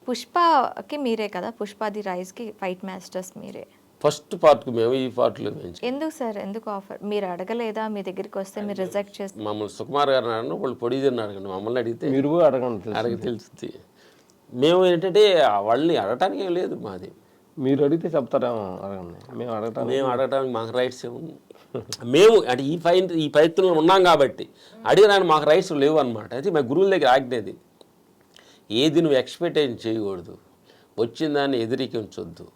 పుష్పకి మీరే కదా, Pushpa the రైజ్కి fight masters మీరే. ఫస్ట్ పార్ట్కి మేము ఈ పార్ట్లో మేము ఎందుకు సార్, ఎందుకు ఆఫర్ మీరు అడగలేదా? మీ దగ్గరికి వస్తే మీరు రిజెక్ట్ చేస్తే మమ్మల్ని సుకుమార్ గారు అడిగిన వాళ్ళు ప్రొడ్యూసర్ని అడగండి, మమ్మల్ని అడిగితే మీరు అడగండి, అడిగి తెలుస్తుంది. మేము ఏంటంటే వాళ్ళని అడగటానికి ఏం లేదు మాది. మీరు అడిగితే చెప్తారేమో, అడగండి. మేము అడగటానికి మాకు రైట్స్ ఏముంది. మేము అంటే ఈ ప్రయత్నంలో ఉన్నాం కాబట్టి అడిగడానికి మాకు రైట్స్ లేవు అనమాట. అయితే మా గురువుల దగ్గర ఆజ్ఞది, ఏది నువ్వు ఎక్స్పెక్టేషన్ చేయకూడదు, వచ్చిందాన్ని ఎదిరికించొద్దు,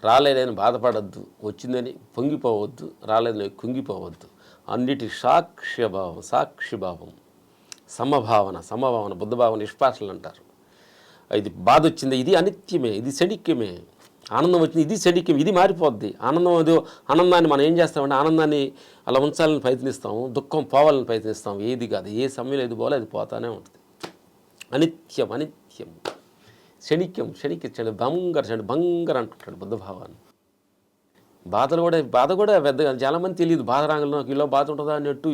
రాలేదని బాధపడద్దు, వచ్చిందని పొంగిపోవద్దు, రాలేదని కుంగిపోవద్దు, అన్నిటి సాక్షిభావం సమభావన బుద్ధభావన నిష్పాసనలు అంటారు. ఇది బాధ వచ్చింది, ఇది అనిత్యమే, ఇది శడిక్యమే. ఆనందం వచ్చింది, ఇది శడిక్యం, ఇది మారిపోద్ది. ఆనందాన్ని మనం ఏం చేస్తామంటే ఆనందాన్ని అలా ఉంచాలని ప్రయత్నిస్తాము, దుఃఖం పోవాలని ప్రయత్నిస్తాము. ఏది కాదు, ఏ సమయంలో ఏది పోవాలో అది పోతానే ఉంటుంది. అనిత్యం క్షణిక్యం బంగర్ అంటుంటాడు బుద్ధభావాన్ని. బాధ కూడా పెద్దగా చాలామంది తెలియదు. బాధ రాగలను నాకు ఇలా బాధ ఉంటుందా అన్నట్టు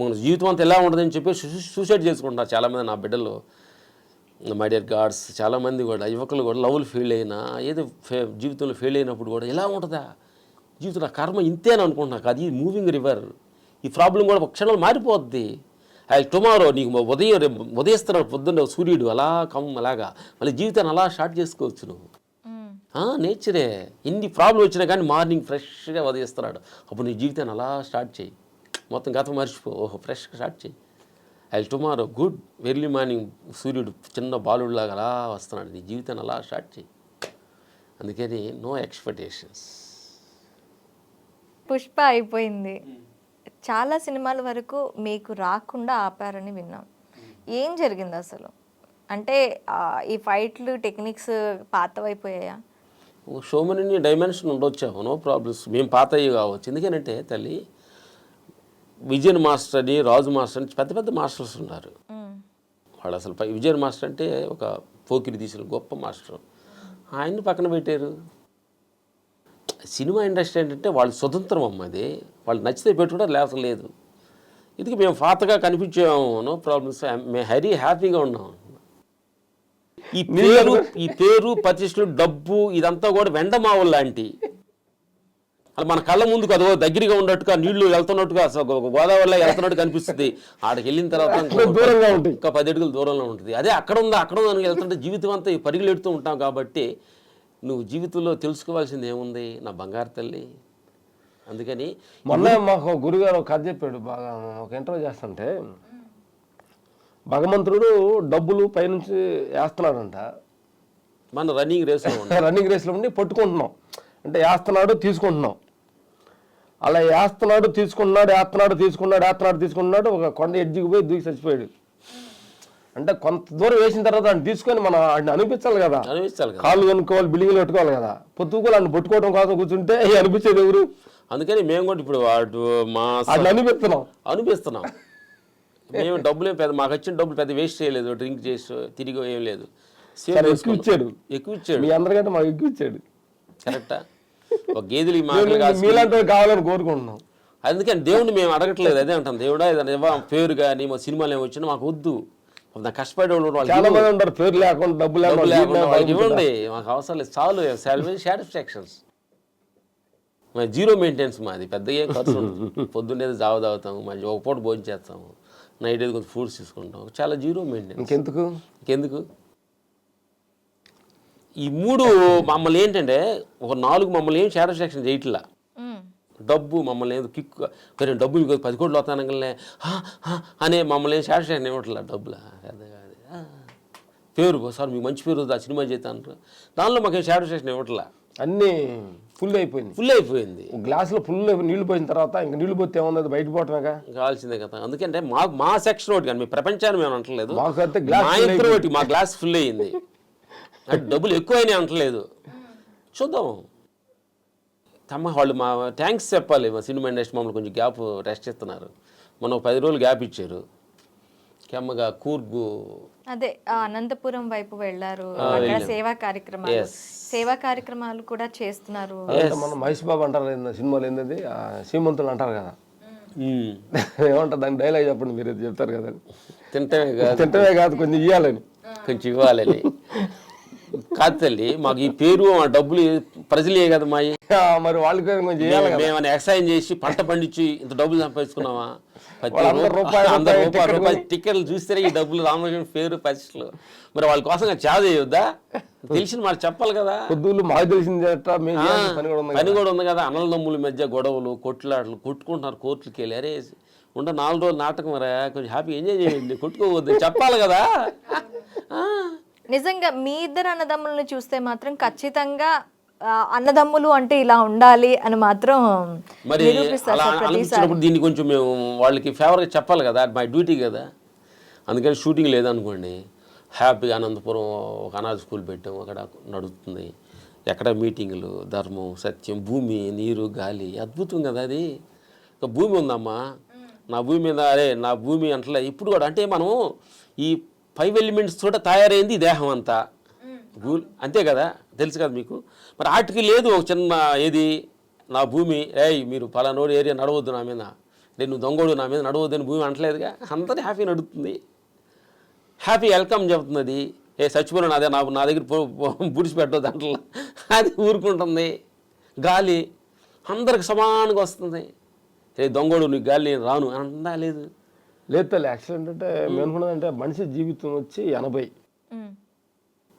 మన జీవితం అంతా ఎలా ఉంటుందని చెప్పి సూసైడ్ చేసుకుంటారు చాలామంది. నా బిడ్డలు, మై డియర్ గాడ్స్, చాలామంది కూడా యువకులు కూడా లవ్లు ఫెయిల్ అయినా ఏదో జీవితంలో ఫెయిల్ అయినప్పుడు కూడా ఎలా ఉంటుందా జీవితం, నా కర్మ ఇంతేని అనుకుంటున్నా. అది మూవింగ్ రివర్. ఈ ప్రాబ్లం కూడా ఒక క్షణంలో మారిపోద్ది. టుమారో నీకు ఉదయిస్తున్నాడు పొద్దున్న సూర్యుడు అలాగా మళ్ళీ జీవితాన్ని అలా స్టార్ట్ చేసుకోవచ్చు నువ్వు. నేచరే. ఎన్ని ప్రాబ్లం వచ్చినా కానీ మార్నింగ్ ఫ్రెష్గా ఉదయిస్తున్నాడు, అప్పుడు నీ జీవితాన్ని అలా స్టార్ట్ చేయి. మొత్తం గతం మర్చిపో, ఫ్రెష్గా స్టార్ట్ చేయి. టుమారో గుడ్ ఎర్లీ మార్నింగ్ సూర్యుడు చిన్న బాలుడిలాగా అలా వస్తున్నాడు, నీ జీవితాన్ని అలా స్టార్ట్ చేయి. అందుకని నో ఎక్స్పెక్టేషన్స్. పుష్ప అయిపోయింది, చాలా సినిమాల వరకు మీకు రాకుండా ఆపారని విన్నాం. ఏం జరిగింది అసలు? అంటే ఈ ఫైట్లు టెక్నిక్స్ పాతవైపోయాయా? షోమని డైమెన్షన్ ఉండొచ్చాము, నో ప్రాబ్లమ్స్. మేము పాత అయ్యి కావచ్చు. ఎందుకనంటే తల్లి, విజయన్ మాస్టర్ అని, రాజు మాస్టర్ అని పెద్ద మాస్టర్స్ ఉన్నారు. వాళ్ళు అసలు విజయన్ మాస్టర్ అంటే ఒక పోకిరి తీసిన గొప్ప మాస్టర్, ఆయన్ని పక్కన పెట్టారు. సినిమా ఇండస్ట్రీ ఏంటంటే వాళ్ళు స్వతంత్రం అమ్మది, వాళ్ళు నచ్చితే పెట్టుకుంటారు, లేకపోతే లేదు. ఇది మేము పాతగా కనిపించాము, నో ప్రాబ్లమ్స్. మేము హరీ హ్యాపీగా ఉన్నాం. ఈ పేరు ప్రతిష్టలు డబ్బు ఇదంతా కూడా వెండమావులు లాంటి, అలా మన కళ్ళ ముందుకు అదో దగ్గరగా ఉన్నట్టుగా నీళ్లు వెళ్తున్నట్టుగా గోదావరిలో వెళ్తున్నట్టు కనిపిస్తుంది. ఆడికి వెళ్ళిన తర్వాత దూరంగా ఉంటుంది, ఇంకా 10 అడుగులు దూరంలో ఉంటుంది. అదే అక్కడ ఉందా వెళ్తుంటే జీవితం అంతా పరుగులు ఎడుతూ ఉంటాం. కాబట్టి నువ్వు జీవితంలో తెలుసుకోవాల్సింది ఏముంది నా బంగారు తల్లి. అందుకని మొన్న మాకు గురుగారు ఒక కథ చెప్పాడు, బాగా ఒక ఇంటర్వ్యూ చేస్తుంటే, భగవంతుడు డబ్బులు పైనుంచి వేస్తున్నాడంట. మన రన్నింగ్ రేస్లో ఉండి పట్టుకుంటున్నాం, అంటే వేస్తున్నాడు తీసుకుంటున్నాం, అలా వేస్తున్నాడు తీసుకుంటున్నాడు ఒక కొండ ఎడ్జికి పోయి దూకి చచ్చిపోయాడు. అంటే కొంత దూరం వేసిన తర్వాత ఆయన తీసుకొని మనం ఆయన అనిపించాలి కదా, కాళ్ళు కనుక్కోవాలి, బిల్డింగ్లు పెట్టుకోవాలి కదా. పొద్దుకోవాలి ఆయన పట్టుకోవడం కోసం కూర్చుంటే అనిపించేది ఎవరు? అందుకని మేము కూడా ఇప్పుడు అనిపిస్తున్నాం. మేము డబ్బులు మాకు వచ్చిన డబ్బులు పెద్ద వేస్ట్ చేయలేదు, డ్రింక్ చేసి తిరిగి ఏం లేదు. ఎక్కువ ఇచ్చాడు, మీ అందరికంటే మాకు ఎక్కువ ఇచ్చాడు. కరెక్టా? ఒక గేదెలు మీలాంటి కావాలని కోరుకుంటున్నాం. అందుకని దేవుడిని మేము అడగట్లేదు, అదే అంటాం. దేవుడా ఏదైనా పేరు కానీ మా సినిమాలు ఏమి వచ్చినా మాకు వద్దు. కష్టపడే వాళ్ళు చాలా మంది ఉంటారు, పేరు లేకుండా డబ్బు లేకుండా ఇవ్వండి, మాకు అవసరం లేదు, చాలు. సాటిస్ఫాక్షన్స్. జీరో మెయింటెనెన్స్ మాది, పెద్దగా ఏం ఖర్చు ఉండదు. పొద్దున్నేది జావ తాగుతాము, మళ్ళీ ఒక పూట భోజనం చేస్తాము, నైట్ ఏది కొంచెం ఫ్రూట్స్ తీసుకుంటాం, చాలా జీరో మెయింటెనెన్స్. ఇంకెందుకు ఈ 3 మమ్మల్ని ఏంటంటే ఒక 4 మమ్మల్ని ఏం సాటిస్ఫాక్షన్ చేయట్లా. డబ్బు మమ్మల్ని ఏదో కిక్, కానీ డబ్బు మీకు 10 కోట్లు వస్తానగానే అనే మమ్మల్ని ఏం సాటిస్ఫాక్షన్ ఇవ్వట్లా. డబ్బులా పేరు సార్ మీకు మంచి పేరు ఆ సినిమా చేస్తాను, దానిలో మాకేం సాటిస్ఫాక్షన్ ఇవ్వట్లా. అన్నీ ఫుల్ అయిపోయింది. గ్లాసులో ఫుల్ నీళ్లు పోయిన తర్వాత ఇంకా నీళ్లు పోతే ఏమన్నది బయట పోవటమేగా కావాల్సిందే కదా. అందుకంటే మా సెక్షన్ ఒకటి కానీ మీ ప్రపంచాన్ని మేము అంటలేదు, మా గ్లాస్ ఫుల్ అయ్యింది. అంటే డబ్బులు ఎక్కువైనా అంటలేదు. చూద్దాం వాళ్ళు మా థ్యాంక్స్ చెప్పాలి. మా సినిమా ఇండస్ట్రీ మమ్మల్ని కొంచెం గ్యాప్ రెస్ట్ ఇస్తున్నారు. మనం 10 రోజులు గ్యాప్ ఇచ్చారు. కెమ్మగా కూర్గు అదే అనంతపురం వైపు వెళ్ళారు, సేవా కార్యక్రమాలు కూడా చేస్తున్నారు. మన మహేష్ బాబు అంటారు సినిమాలు ఏంటది, శ్రీమంతులు అంటారు కదా, ఏమంటారు దాని డైలాగ్ చెప్పండి, మీరు చెప్తారు కదా. తింటమే కాదు కొంచెం ఇవ్వాలని కాదు తల్లి, మాకు ఈ పేరు ఆ డబ్బులు ప్రజలే కదా మాయి. మరి వాళ్ళకి కొంచెం చేయాలి కదా. మేము ఎక్సైజ్ చేసి పంట పండించి ఇంత డబ్బులు సంపాదించుకున్నావా? రూపాయలు రూపాయలు టికెట్లు చూస్తేనే ఈ డబ్బులు రామకృష్ణ పేరు పరిస్థితులు. మరి వాళ్ళ కోసం చావ చేయొద్దా? తెలిసిన వాళ్ళు చెప్పాలి కదా. పొద్దులు మాకు తెలిసింది పని కూడా ఉంది కదా. అన్నదమ్ముల మధ్య గొడవలు, కొట్లాటలు, కొట్టుకుంటున్నారు కోర్టులకి వెళ్ళి. అరే ఉండ 4 రోజులు నాటకం రా, కొంచెం హ్యాపీ ఎంజాయ్ చేయండి, కొట్టుకోవద్దు చెప్పాలి కదా. నిజంగా మీ ఇద్దరు అన్నదమ్ములను చూస్తే మాత్రం ఖచ్చితంగా అన్నదమ్ములు అంటే ఇలా ఉండాలి అని మాత్రం మరి అలా అనిపించినప్పుడు దీన్ని కొంచెం మేము వాళ్ళకి ఫేవర్గా చెప్పాలి కదా, మై డ్యూటీ కదా. అందుకని షూటింగ్ లేదనుకోండి, హ్యాపీగా అనంతపురం ఒక అనాథ స్కూల్ పెట్టాము, అక్కడ నడుస్తుంది. ఎక్కడ మీటింగులు, ధర్మం, సత్యం, భూమి, నీరు, గాలి, అద్భుతం కదా అది. ఒక భూమి ఉందమ్మా, నా భూమి మీద, అరే నా భూమి అంటలే ఇప్పుడు కూడా. అంటే మనం ఈ 5 ఎలిమెంట్స్ తోట తయారైంది ఈ దేహం అంతా, అంతే కదా, తెలుసు కదా మీకు. మరి వాటికి లేదు ఒక చిన్న ఏది, నా భూమి, మీరు పలానోడు ఏరియా నడవద్దు నా మీద, నేను దొంగోడు నా మీద నడవద్దు అని భూమి అంటలేదుగా. అందరినీ హ్యాపీ నడుస్తుంది, హ్యాపీ వెల్కమ్ చెబుతుంది. చచ్చిపోయినా అదే నా దగ్గర బుడిచి పెట్టదు దాంట్లో, అది ఊరుకుంటుంది. గాలి అందరికి సమానంగా వస్తుంది. దొంగోడు నీకు గాలి నేను రాను అని అందా లేదు. లేదు తల్లి, యాక్సిడెంట్ అంటే మేనుకున్నదంటే మనిషి జీవితం వచ్చి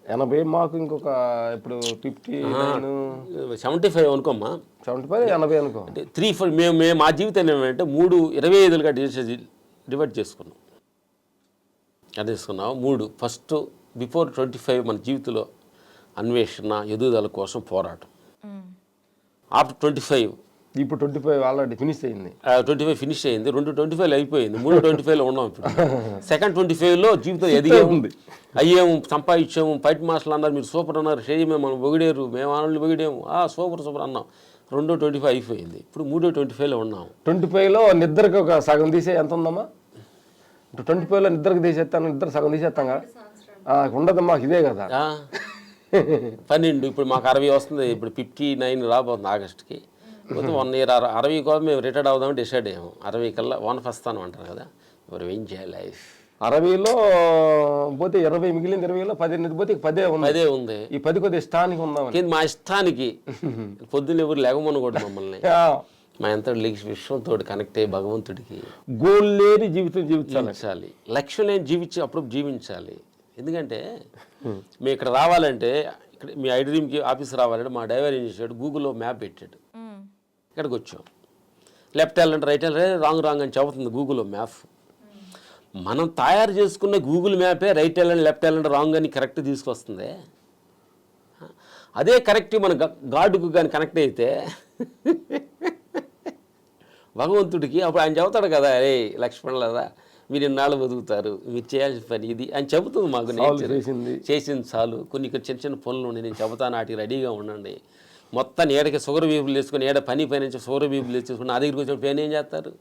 80 మాకు ఇంకొక ఇప్పుడు 75 అనుకోమ్మా, 75 80 అనుకో. అంటే 3-4 మేము మా జీవితం ఏమంటే 3-25గా డివైడ్ చేసుకున్నాం. అది తీసుకున్నాం 3. ఫస్ట్ బిఫోర్ 25 మన జీవితంలో అన్వేషణ, ఎదుగుదల కోసం పోరాటం. ఆఫ్టర్ 25 ఇప్పుడు 25 ఆల్రెడీ ఫినిష్ అయింది. 25 ఫినిష్ అయింది, 2 25 అయిపోయింది, 3 25లో ఉన్నాం ఇప్పుడు. సెకండ్ 25లో జీవితం ఎదిగేముంది, అయ్యేము, సంపాదించాము. ఫైట్ మాస్టర్లు అన్నారు, మీరు సూపర్ అన్నారు, చేయమే మనం పొగిడేరు, మేము ఆనళ్ళు పొగిడేము, సూపర్ అన్నాం. 2 25 అయిపోయింది, ఇప్పుడు 3 25లో ఉన్నాం. 25లో నిద్రకి ఒక సగం తీసే ఎంత ఉందమ్మా? ఇప్పుడు 25లో నిద్రకు తీసేస్తాను, నిద్ర సగం తీసేస్తాగా ఉండదు మాకు, ఇదే కదా 12. ఇప్పుడు మాకు 60 వస్తుంది, ఇప్పుడు 59 రాబోతుంది ఆగస్టుకి. మొత్తం 1 year 60 కోసం మేము రిటైర్డ్ అవుదామని డిసైడ్ అయ్యాము. 60 కల్లా వస్తాను అంటారు కదా, మరి ఏం చేయాలి లైఫ్. 60లో పోతే 20 మిగిలింది, 20లో 10 పోతే 10 ఉంది. ఈ 10 కొద్దిగా ఇష్టానికి ఉందాం, మా ఇష్టానికి. పొద్దున్న ఎవరు లేగమని కూడా మమ్మల్ని మా ఎంత విశ్వంతో కనెక్ట్ అయ్యి భగవంతుడికి గోల్ లేని జీవితం జీవించాలి, లక్ష్యం లేని అప్పుడు జీవించాలి. ఎందుకంటే మేము ఇక్కడ రావాలంటే, ఇక్కడ మీ ఐడ్రీమ్కి ఆఫీస్ రావాలంటే మా డ్రైవర్ ఏం చేశాడు, గూగుల్లో మ్యాప్ పెట్టాడు. ఇక్కడికి వచ్చాం, లెఫ్ట్ వెళ్ళంటే రైట్ వెళ్ళంటే రాంగ్ అని చెబుతుంది గూగుల్లో మ్యాప్. మనం తయారు చేసుకున్న గూగుల్ మ్యాపే రైట్ వెళ్ళండి, లెఫ్ట్ వెళ్ళండి, రాంగ్ అని కరెక్ట్ తీసుకొస్తుంది. అదే కరెక్ట్ మన గాడ్కు కానీ కనెక్ట్ అయితే భగవంతుడికి, అప్పుడు ఆయన చెబుతాడు కదా, అరే లక్ష్మణులరా మీరు ఇన్నాళ్ళు బతుకుతారు, మీరు చేయాల్సిన పని ఇది అని చెబుతుంది మాకు. చేసింది చాలు, కొన్ని చిన్న పనులు ఉండి నేను చెబుతాను, వాటికి రెడీగా ఉండండి. మొత్తం ఏడకి షుగర్ బీపులు వేసుకొని, ఏడ పని నుంచి షుగర్ బీపులు వేసుకుని నా దగ్గరికి వచ్చినప్పుడు పని ఏం చేస్తారు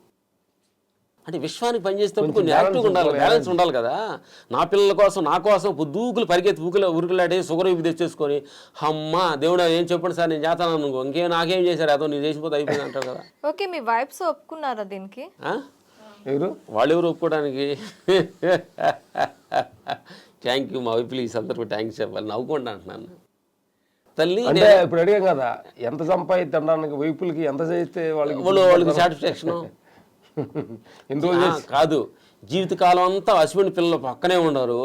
అంటే, విశ్వానికి పనిచేసేటప్పుడు కొన్ని యాక్టివ్గా ఉండాలి, బ్యాలెన్స్ ఉండాలి కదా. నా పిల్లల కోసం, నా కోసం పొద్దుకులు పరిగెత్తి ఉరుకులాడే షుగర్ బీపు తెచ్చేసుకొని, అమ్మ దేవుడు ఏం చెప్పండి సార్ నేను చేస్తాను అనుకో, నాకేం చేశారు అదో నేను చేసిపోతే అయిపోయింది అంటారు కదా. ఓకే, మీ వైఫ్స్ ఒప్పుకున్నారా దీనికి? వాళ్ళు ఎవరు ఒప్పుకోవడానికి? థ్యాంక్ యూ మా వైపులు, ఈ సందర్భం థ్యాంక్స్ చెప్పాలి, నవ్వుకోండి అంటున్నాను తల్లి. అంటే ఇప్పుడు అడిగాం కదా, ఎంత సంపాదించడానికి వైపులకి ఎంత చేస్తే వాళ్ళకి సాటిస్ఫాక్షన్ కాదు. జీవితకాలం అంతా హస్బెండ్ పిల్లలు పక్కనే ఉండరు,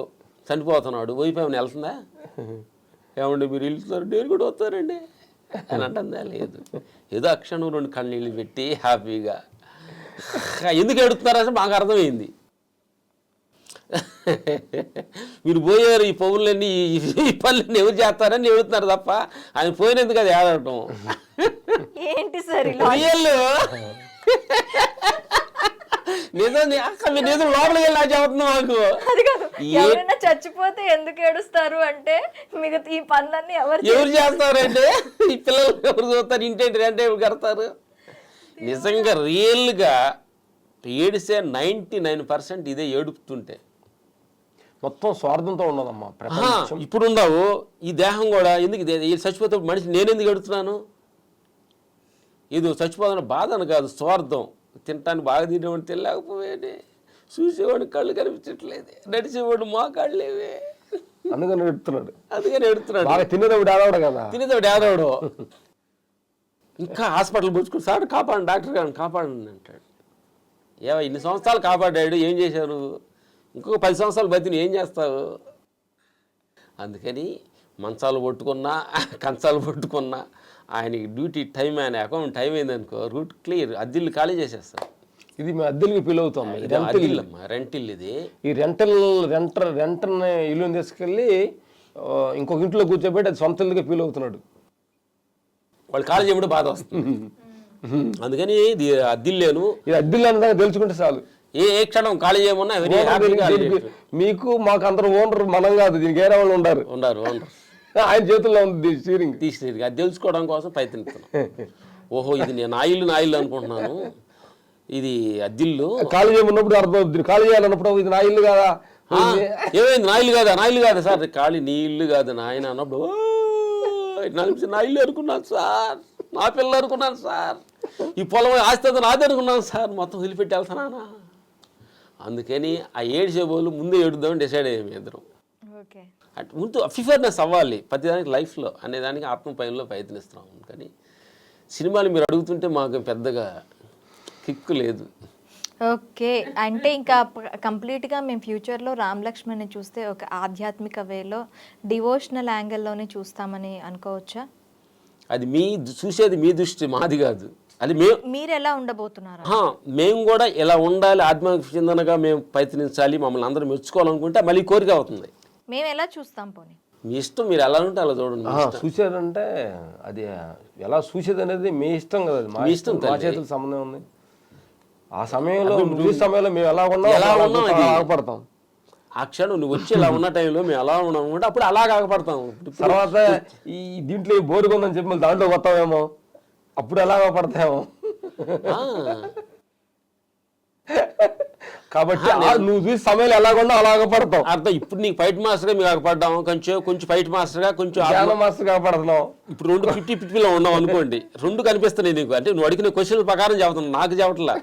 చనిపోతున్నాడు, వైపు ఏమైనా వెళ్తుందా? ఏమండి మీరు వెళ్తున్నారు, నేను కూడా వస్తారండి అని అంటుందా? లేదు. ఏదో అక్షణం 2 కన్నీళ్ళు పెట్టి హ్యాపీగా ఎందుకు ఎడుతున్నారంటే మాకు అర్థమైంది. మీరు పోయారు, ఈ పౌరులన్నీ ఈ పనులన్నీ ఎవరు చేస్తారని ఎడుతున్నారు తప్ప ఆయన పోయినందుకు అది ఏడవటం ఏంటి సార్ నిజం. నిజం లోపలికి వెళ్ళి చెబుతున్నాం మాకు. ఎవరైనా చచ్చిపోతే ఎందుకు ఏడుస్తారు అంటే, మిగతా ఈ పనులన్నీ ఎవరు చేస్తారంటే ఈ పిల్లలు ఎవరు చూస్తారు, ఇంటేంటి అంటే ఎవరు కడతారు. నిజంగా రియల్గా ఏడిసే 99% ఇదే ఏడుపుతుంటే, మొత్తం స్వార్థంతో ఉన్నదమ్మా ఇప్పుడు ఉండవు. ఈ దేహం కూడా ఎందుకు చచ్చిపోతే మనిషి నేనెందుకు ఎడుతున్నాను, ఇది చచ్చిపోతున్న బాధ అని కాదు, స్వార్థం. తినటానికి బాగా తినేవాడిని తినలేకపోయాడే, చూసేవాడిని కళ్ళు కనిపించట్లేదు, నడిచేవాడు మా కాళ్ళేవే, అందుకని ఎడుతున్నాడు. అందుకని ఎడుతున్నాడు. బాగా తినేటప్పుడు ఆడవాడు కదా, తినేటప్పుడు ఏడవడు. ఇంకా హాస్పిటల్ పుచ్చుకుని సార్ కాపాడండి, డాక్టర్ గారిని కాపాడండి అంటాడు. ఇన్ని సంవత్సరాలు కాపాడాడు, ఏం చేశారు? ఇంకొక 10 సంవత్సరాలు బతిని ఏం చేస్తావు? అందుకని మంచాలు పట్టుకున్నా కంచాలు పట్టుకున్నా ఆయనకి డ్యూటీ టైం, ఆయన అకౌంట్ టైం అయిందనుకో రూట్ క్లియర్, అద్దెల్లు ఖాళీ చేసేస్తారు. ఇది మేము అద్దెలకి ఫీల్ అవుతాం. రెంటిల్ ఇది. ఈ రెంటర్ని ఇల్లుని తీసుకెళ్ళి ఇంకొక ఇంట్లో కూర్చోబెట్టి అది సొంత ఇల్లుగా ఫీల్ అవుతున్నాడు. వాళ్ళు ఖాళీ చేయడం బాధ వస్తుంది. అందుకని ఇది అద్దిల్లేను, ఇది అద్దెలు అన్నదాకా తెలుసుకుంటే చాలు. ఏ క్షణం ఖాళీ చేయమన్నా మీకు మాకు అందరూ ఓనర్ మనం కాదు, దీనికి వేరే వాళ్ళు ఉన్నారు. ఓనర్ ఆయన చేతుల్లో ఉంది స్టీరింగ్. అది తెలుసుకోవడం కోసం ప్రయత్నిస్తున్నాం. ఓహో ఇది నేను నా ఇల్లు అనుకుంటున్నాను, ఇది అద్దిల్లు. ఖాళీ చేయమన్నప్పుడు అర్థం అవుతుంది, ఖాళీ చేయాలన్నప్పుడు ఇది నా ఇల్లు కదా. ఏమైంది? నా ఇల్లు కాదా సార్? ఖాళీ నీ ఇల్లు కాదు నాయన అన్నప్పుడు నా ఇల్లు అనుకున్నాను సార్, నా పిల్లలు అనుకున్నాను సార్, ఈ పొలం ఆస్తి నాది అనుకున్నాను సార్, మొత్తం వదిలిపెట్టి వెళ్తానా. అందుకని ఆ ఏడ్చేబోలు ముందే ఏడుద్దామని డిసైడ్ అయ్యాము ఇద్దరం. అంటే ముందు అఫిఫర్నెస్ అవ్వాలి ప్రతిదానికి లైఫ్లో అనేదానికి ఆత్మపయంలో ప్రయత్నిస్తున్నాం. కానీ సినిమాలు మీరు అడుగుతుంటే మాకు పెద్దగా కిక్కు లేదు. ఓకే, అంటే ఇంకా కంప్లీట్గా మేము ఫ్యూచర్లో రామ్ లక్ష్మణ్ని చూస్తే ఒక ఆధ్యాత్మిక వేలో డివోషనల్ యాంగిల్లోనే చూస్తామని అనుకోవచ్చా? అది చూసేది మీ దృష్టి, మాది కాదు. అది మీరు ఎలా ఉండబోతున్నారు? మేము కూడా ఎలా ఉండాలి, ఆత్మకు చెందనగా మేము ప్రయత్నించాలి, మమ్మల్ని అందరూ మెచ్చుకోవాలనుకుంటే మళ్ళీ కోరిక అవుతుంది. మేము ఎలా చూస్తాం? పోనీ మీ ఇష్టం, మీరు ఎలా ఉంటే అలా చూడండి. చూసేదంటే అది ఎలా చూసేది అనేది మీ ఇష్టం కదా, మా ఇష్టం, మా చేతుల సంబంధం ఉంది. ఆ సమయంలో మేము ఎలా ఆగపడతాం. ఆ క్షణం నువ్వు వచ్చి ఇలా ఉన్న టైంలో మేము ఎలా ఉన్నాము అంటే అప్పుడు అలా ఆగపడతాం. తర్వాత ఈ దీంట్లో బోరుకుందని చెప్పి మళ్ళీ దాంట్లో వస్తామేమో, అప్పుడు ఎలా ఆగపడతామేమో. కాబట్టి నువ్వు చూసి సమయంలో ఎలాగొన్నా అలాగపడతావు. అర్థం. ఇప్పుడు నీకు ఫైట్ మాస్టర్గా మేము ఆగపడ్డాము, కొంచెం ఫైట్ మాస్టర్గా, కొంచెం మాస్టర్ కాపాడుతున్నావు. ఇప్పుడు 50-50లో ఉన్నావు అనుకోండి, 2 కనిపిస్తున్నాయి నీకు. అంటే నువ్వు అడిగిన క్వశ్చన్ ప్రకారం చెబుతున్నావు, నాకు చెప్పట్లా.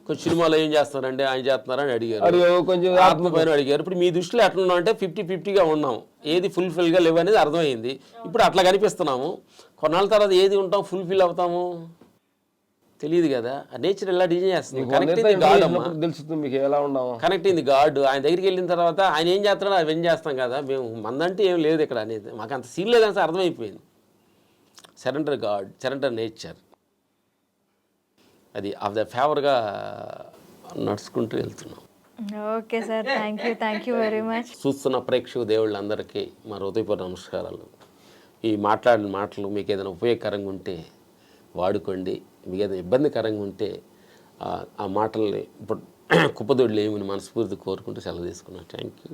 కొంచెం సినిమాలో ఏం చేస్తారంటే ఆయన చేస్తున్నారని అడిగారు, కొంచెం ఆత్మ పైన అడిగారు. ఇప్పుడు మీ దృష్టిలో ఎట్లా ఉన్నాం అంటే 50-50గా ఉన్నాం, ఏది ఫుల్ఫిల్గా లేవు అనేది అర్థమైంది. ఇప్పుడు అట్లా కనిపిస్తున్నాము. కొన్నాళ్ళ తర్వాత ఏది ఉంటాం, ఫుల్ఫిల్ అవుతాము తెలియదు కదా. ఆ నేచర్ ఎలా డిజైన్ చేస్తుంది. కనెక్ట్ అయింది గాడ్ అమ్మా, తెలుస్తుంది మీకు ఎలా ఉన్నాము. కనెక్ట్ అయింది గాడ్. ఆయన దగ్గరికి వెళ్ళిన తర్వాత ఆయన ఏం చేస్తున్నాడో అవి ఏం చేస్తాం కదా. మేము మందంటే ఏం లేదు ఇక్కడ అనేది, మాకు అంత సీన్ లేదని అర్థమైపోయింది. సరెండర్ గాడ్, సరెండర్ నేచర్, అది ఆఫ్ ద ఫేవర్గా నడుచుకుంటూ వెళ్తున్నాం. Okay sir, thank you very much. చూస్తున్న ప్రేక్షక దేవుళ్ళందరికీ మా హృదయపూర్వక నమస్కారాలు. ఈ మాట్లాడిన మాటలు మీకు ఏదైనా ఉపయోగకరంగా ఉంటే వాడుకోండి, మీకు ఏదైనా ఇబ్బందికరంగా ఉంటే ఆ మాటల్ని ఇప్పుడు కుప్పదొడ్లు ఏమని మనస్ఫూర్తి కోరుకుంటూ సెలవు తీసుకున్నాను. Thank you.